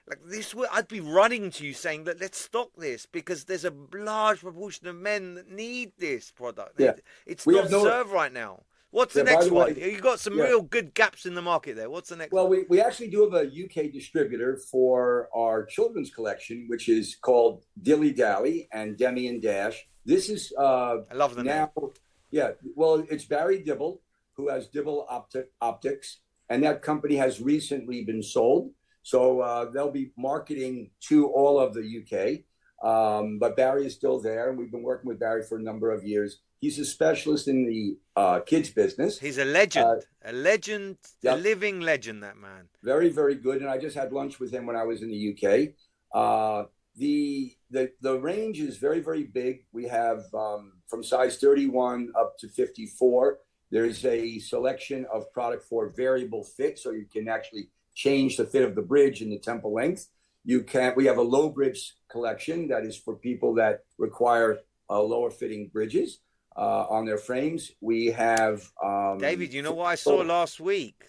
Like this, I'd be running to you saying that let's stock this because there's a large proportion of men that need this product. Yeah. It's not served right now. What's the next one? You've got some real good gaps in the market there. What's the next one? Well, we actually do have a UK distributor for our children's collection, which is called Dilly Dally and Demi and Dash. This is I love the name. Yeah, well, it's Barry Dibble, who has Dibble Optics, and that company has recently been sold. So they'll be marketing to all of the UK. But Barry is still there, and we've been working with Barry for a number of years. He's a specialist in the kids business. He's a legend, a living legend, that man. Very, very good. And I just had lunch with him when I was in the UK. The range is very, very big. We have from size 31 up to 54. There's a selection of product for variable fit, so you can actually change the fit of the bridge and the temple length. We have a low bridge collection that is for people that require lower fitting bridges on their frames. We have David, you know what I saw last week?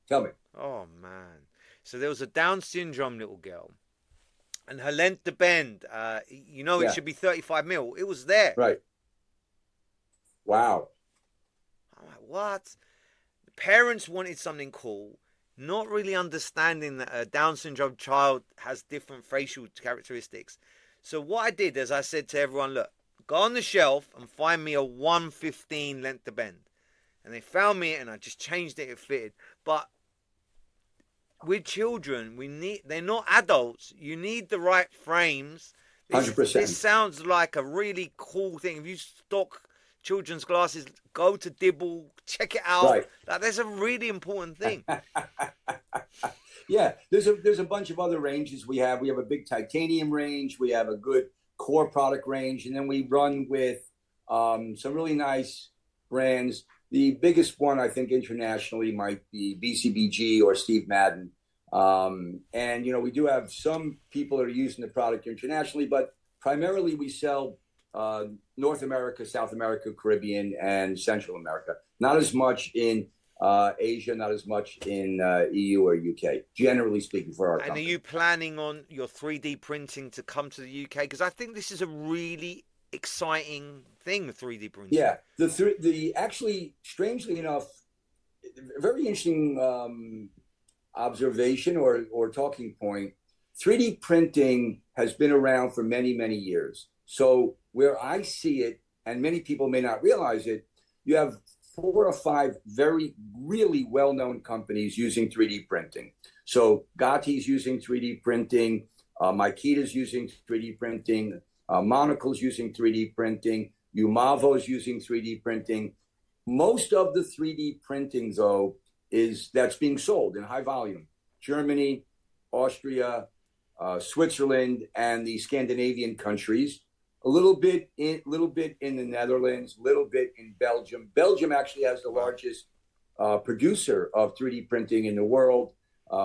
Tell me. Oh man. So there was a Down syndrome little girl, and her length to bend, it should be 35 mil. It was there. Right. Wow. I'm like, what? The parents wanted something cool, not really understanding that a Down syndrome child has different facial characteristics. So what I did is I said to everyone, look, go on the shelf and find me a 115 length to bend. And they found me and I just changed it, it fitted. But with children, they're not adults. You need the right frames. 100%. This sounds like a really cool thing. If you stock children's glasses, go to Dibble, check it out. Right. That's a really important thing. Yeah, there's a bunch of other ranges we have. We have a big titanium range. We have a good core product range, and then we run with some really nice brands. The biggest one, I think, internationally might be BCBG or Steve Madden. And, we do have some people that are using the product internationally, but primarily we sell North America, South America, Caribbean, and Central America. Not as much in Asia, not as much in EU or UK, generally speaking, for our company. And are you planning on your 3D printing to come to the UK? Because I think this is a really exciting thing, 3D printing. Yeah, the actually, strangely enough, very interesting observation or talking point. 3D printing has been around for many, many years. So where I see it, and many people may not realize it, you have 4 or 5 really well-known companies using 3D printing. So Gotti's using 3D printing, Makita's using 3D printing, Monocle's using 3D printing, Umavo's using 3D printing. Most of the 3D printing, though, that's being sold in high volume. Germany, Austria, Switzerland, and the Scandinavian countries. A little bit in the Netherlands, a little bit in Belgium. Belgium actually has the largest producer of 3D printing in the world,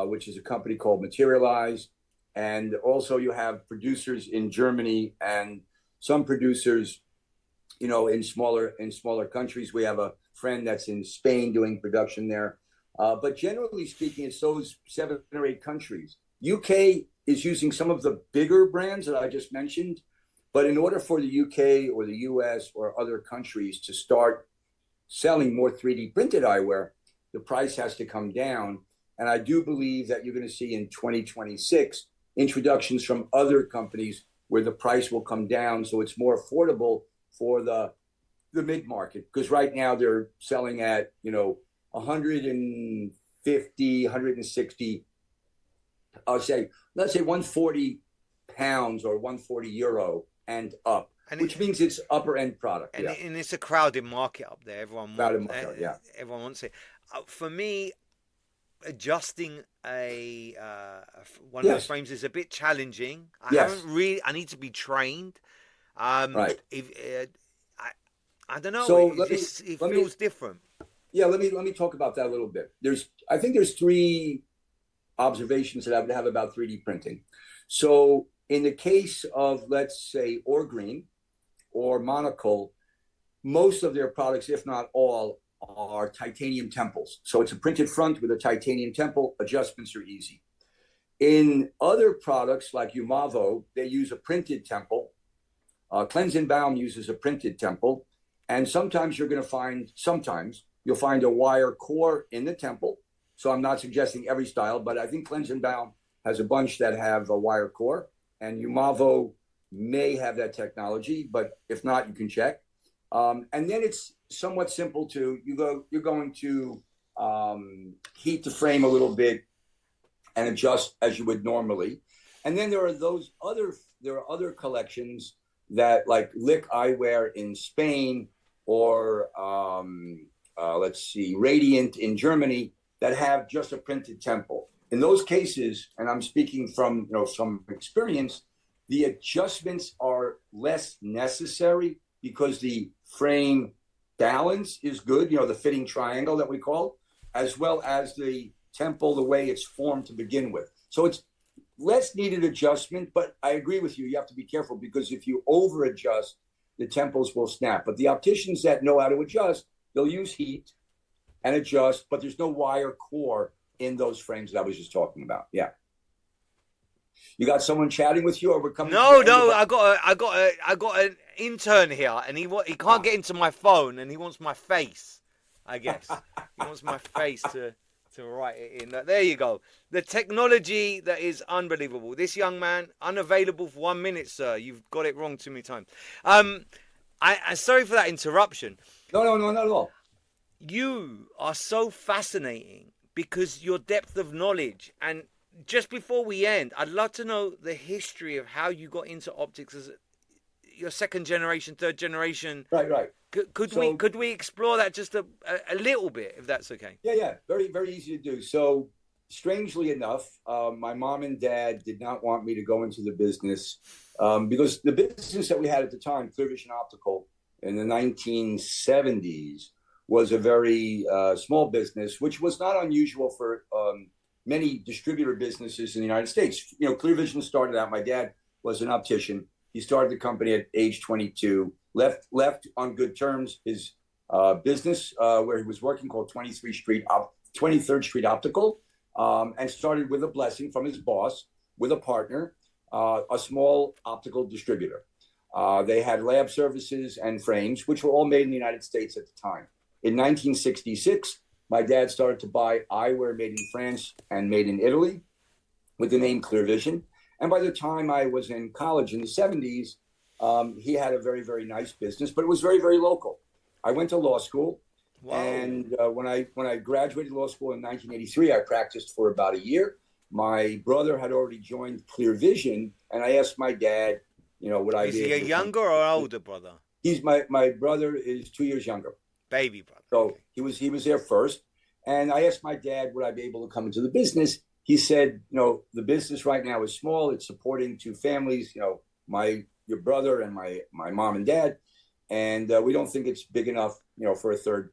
which is a company called Materialize. And also you have producers in Germany and some producers, in smaller countries. We have a friend that's in Spain doing production there. But generally speaking, it's those 7 or 8 countries. UK is using some of the bigger brands that I just mentioned. But in order for the UK or the US or other countries to start selling more 3D printed eyewear, the price has to come down. And I do believe that you're going to see in 2026 introductions from other companies where the price will come down, so it's more affordable for the mid-market. Because right now they're selling at 150, 160. Let's say 140 pounds or 140 euro and up, which means it's upper end product. And it's a crowded market up there. Everyone wants it. For me, adjusting one of those frames is a bit challenging. I need to be trained. Right. I don't know. So it feels different. Yeah, let me talk about that a little bit. I think there's three observations that I would have about 3D printing. So in the case of, let's say, Orgreen or Monocle, most of their products, if not all, are titanium temples. So it's a printed front with a titanium temple. Adjustments are easy. In other products like Umavo, they use a printed temple. Cleanse and Baum uses a printed temple. And sometimes you'll find a wire core in the temple. So I'm not suggesting every style, but I think Cleanse and Baum has a bunch that have a wire core, and Umavo may have that technology, but if not, you can check. And then it's somewhat simple too. You're going to heat the frame a little bit and adjust as you would normally. And then there are other collections that, like Lick Eyewear in Spain, or Radiant in Germany, that have just a printed temple. In those cases, and I'm speaking from some experience, the adjustments are less necessary because the frame balance is good, the fitting triangle that we call, as well as the temple, the way it's formed to begin with. So it's less needed adjustment, but I agree with you. You have to be careful, because if you over adjust, the temples will snap. But the opticians that know how to adjust, they'll use heat and adjust, but there's no wire core in those frames that I was just talking about. Yeah. You got someone chatting with you, or we're coming? No. I got an intern here, and he can't get into my phone, and he wants my face. I guess he wants my face to write it in. There you go. The technology that is unbelievable. This young man, unavailable for 1 minute, sir. You've got it wrong too many times. I'm sorry for that interruption. No, not at all. You are so fascinating because your depth of knowledge. And just before we end, I'd love to know the history of how you got into optics as your second generation, third generation. Right. Could we explore that just a little bit, if that's okay? Yeah. Very, very easy to do. So strangely enough, my mom and dad did not want me to go into the business because the business that we had at the time, Clear Vision Optical, in the 1970s, was a very small business, which was not unusual for many distributor businesses in the United States. Clear Vision started out, my dad was an optician. He started the company at age 22, left on good terms his business where he was working, called 23rd Street Optical, and started with a blessing from his boss, with a partner, a small optical distributor. They had lab services and frames, which were all made in the United States at the time. In 1966, my dad started to buy eyewear made in France and made in Italy with the name Clear Vision. And by the time I was in college in the 70s, he had a very, very nice business, but it was very, very local. I went to law school. Wow. And when I graduated law school in 1983, I practiced for about a year. My brother had already joined Clear Vision, and I asked my dad, would I be... Is he a younger or older brother? He's my brother is 2 years younger. Baby brother. So okay. he was there first. And I asked my dad, would I be able to come into the business? He said, the business right now is small. It's supporting two families, your brother and my mom and dad. And we don't think it's big enough, for a third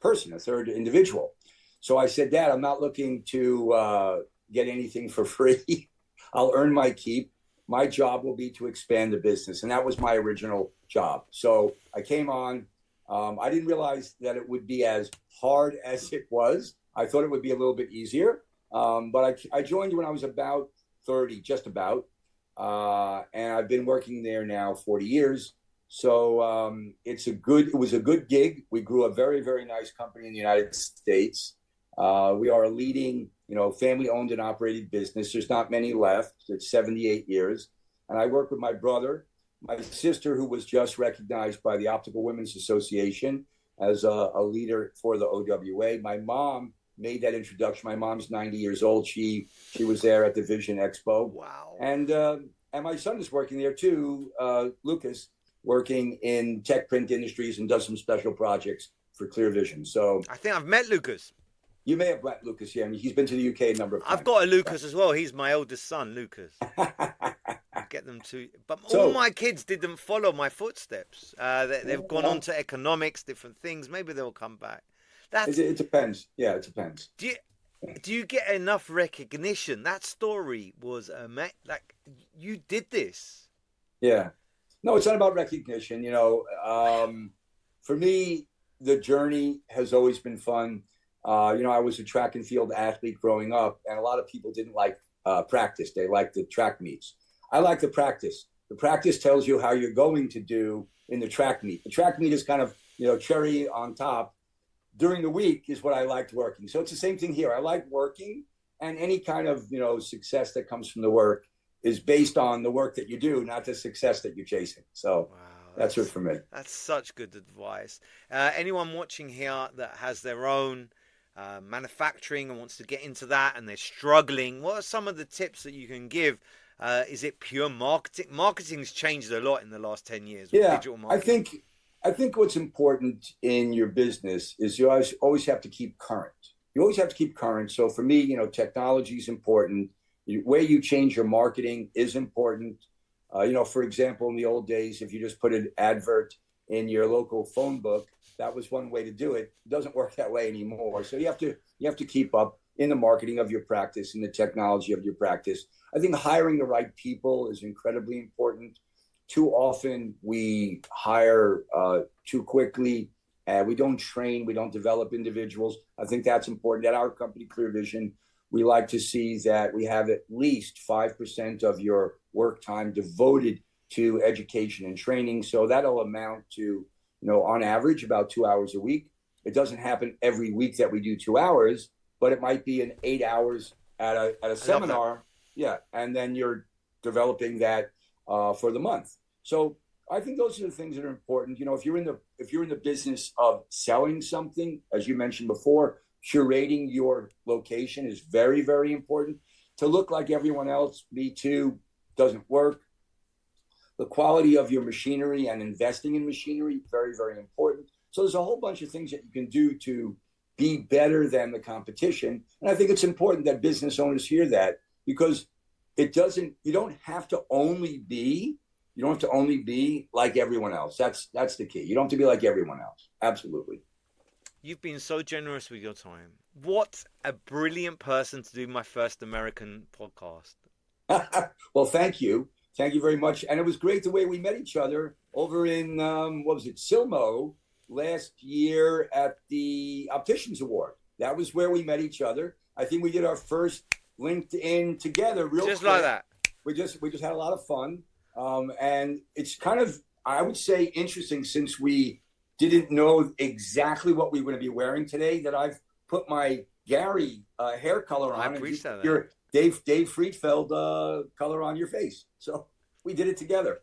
person, a third individual. So I said, Dad, I'm not looking to get anything for free. I'll earn my keep. My job will be to expand the business. And that was my original job. So I came on. I didn't realize that it would be as hard as it was. I thought it would be a little bit easier. But I joined when I was about 30, just about. And I've been working there now 40 years. So it was a good gig. We grew a very, very nice company in the United States. We are a leading, family owned and operated business. There's not many left. It's 78 years. And I work with my brother, my sister, who was just recognized by the Optical Women's Association as a leader for the OWA. My mom made that introduction. My mom's 90 years old. She was there at the Vision Expo. Wow. And my son is working there too, Lucas, working in tech print industries and does some special projects for Clear Vision. So I think I've met Lucas. You may have met Lucas, yeah. I mean, he's been to the UK a number of times. I've got a Lucas as well. He's my oldest son, Lucas. Get them to, but all my kids didn't follow my footsteps. They've gone on to economics, different things. Maybe they'll come back. It depends. Yeah, it depends. Do you get enough recognition? That story was like you did this. Yeah. No, it's not about recognition. For me, the journey has always been fun. I was a track and field athlete growing up, and a lot of people didn't like practice. They liked the track meets. I like the practice. The practice tells you how you're going to do in the track meet. The track meet is kind of, cherry on top. During the week is what I liked working. So it's the same thing here. I like working, and any kind of, success that comes from the work is based on the work that you do, not the success that you're chasing. So that's it for me. That's such good advice. Anyone watching here that has their own manufacturing and wants to get into that and they're struggling, what are some of the tips that you can give? Is it pure marketing? Marketing's changed a lot in the last 10 years with digital marketing. I think what's important in your business is you always have to keep current. You always have to keep current. So for me, technology is important. The way you change your marketing is important. For example, in the old days, if you just put an advert in your local phone book, that was one way to do it. It doesn't work that way anymore. So you have to keep up in the marketing of your practice, in the technology of your practice. I think hiring the right people is incredibly important. Too often we hire too quickly. We don't train, we don't develop individuals. I think that's important. At our company, Clear Vision, we like to see that we have at least 5% of your work time devoted to education and training. So that'll amount to, on average, about 2 hours a week. It doesn't happen every week that we do 2 hours, but it might be 8 hours at a seminar. Yeah, and then you're developing that for the month. So I think those are the things that are important. If you're in the business of selling something, as you mentioned before, curating your location is very, very important. To look like everyone else, me too, doesn't work. The quality of your machinery and investing in machinery, very, very important. So there's a whole bunch of things that you can do to be better than the competition. And I think it's important that business owners hear that, because you don't have to only be like everyone else. That's the key. You don't have to be like everyone else. Absolutely. You've been so generous with your time. What a brilliant person to do my first American podcast. Well, thank you. Thank you very much. And it was great the way we met each other over in, Silmo last year at the Opticians Award. That was where we met each other. I think we did our first LinkedIn together real quick. Like that. We just had a lot of fun. And it's kind of, I would say, interesting, since we didn't know exactly what we were going to be wearing today, that I've put my Garry hair color on. I appreciate that. Your Dave Friedfeld color on your face. So we did it together.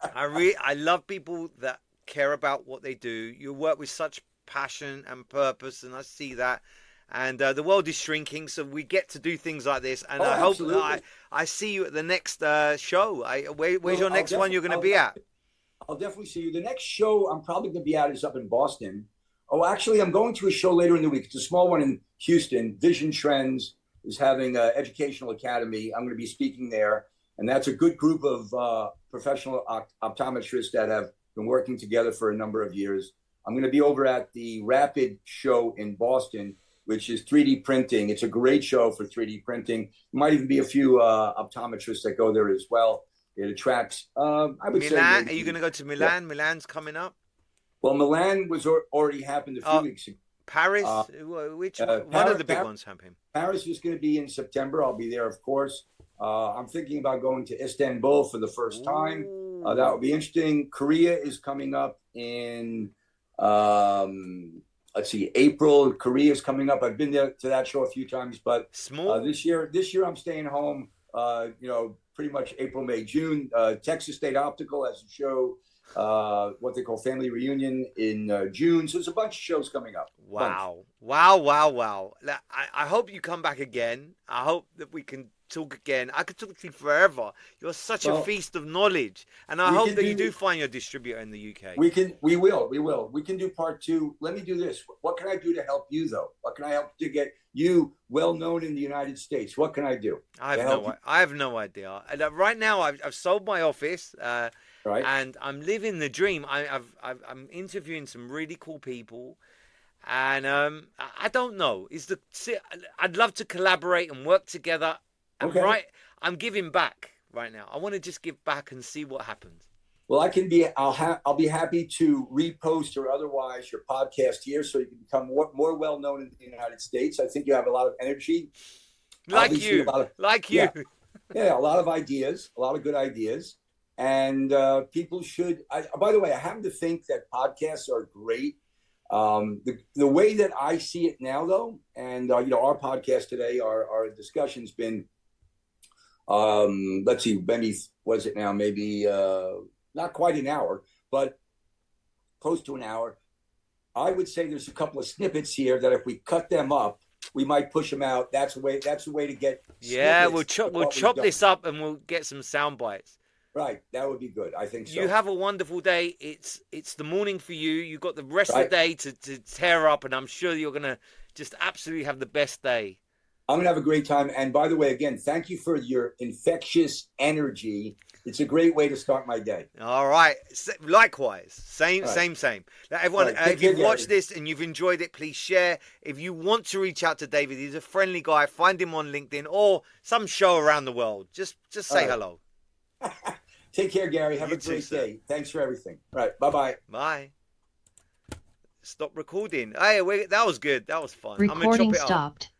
I love people that care about what they do. You work with such passion and purpose, and I see that. And the world is shrinking, so we get to do things like this. And I hope I see you at the next show. Where's your next one you're going to be at? I'll definitely see you. The next show I'm probably going to be at is up in Boston. Oh, actually, I'm going to a show later in the week. It's a small one in Houston. Vision Trends is having an educational academy. I'm going to be speaking there. And that's a good group of professional optometrists that have been working together for a number of years. I'm going to be over at the Rapid show in Boston, which is 3D printing. It's a great show for 3D printing. There might even be a few optometrists that go there as well. It attracts, I would say. Milan? Are you going to go to Milan? Yeah. Milan's coming up. Well, Milan was already happened a few weeks ago. Paris? Which one of the big ones have him? Paris is going to be in September. I'll be there, of course. I'm thinking about going to Istanbul for the first time. That would be interesting. Korea is coming up in, let's see, April. Korea is coming up. I've been there to that show a few times, but this year I'm staying home. Pretty much April, May, June. Texas State Optical has a show, what they call Family Reunion in June. So there's a bunch of shows coming up. Wow. I hope you come back again. I hope that we can talk again. I could talk to you forever. You're such a feast of knowledge. And I hope that you do find your distributor in the UK. We will. We can do part 2. Let me do this. What can I do to help you, though? What can I help to get you well known in the United States? What can I do? I have no idea. Right now, I've sold my office. Right. And I'm living the dream. I'm interviewing some really cool people. And I don't know. I'd love to collaborate and work together. And I'm giving back right now. I want to just give back and see what happens. Well, I'll be happy to repost or otherwise your podcast here, so you can become more well known in the United States. I think you have a lot of energy, like you. Yeah, a lot of ideas, a lot of good ideas, and people should. By the way, I happen to think that podcasts are great. The way that I see it now, though, and our podcast today, our discussion's been. Let's see, maybe was it now? Maybe not quite an hour, but close to an hour. I would say there's a couple of snippets here that if we cut them up, we might push them out. That's the way to get. Yeah, we'll chop this up and we'll get some sound bites. Right, that would be good. I think so. You have a wonderful day. It's the morning for you. You've got the rest of the day to tear up, and I'm sure you're gonna just absolutely have the best day. I'm going to have a great time. And by the way, again, thank you for your infectious energy. It's a great way to start my day. All right. Likewise. Same. Now, everyone, if you've watched this and you've enjoyed it, please share. If you want to reach out to David, he's a friendly guy. Find him on LinkedIn or some show around the world. Just say hello. Take care, Garry. Have a great day. Thanks for everything. Right. Bye-bye. Bye. Stop recording. Hey, that was good. That was fun. Recording stopped.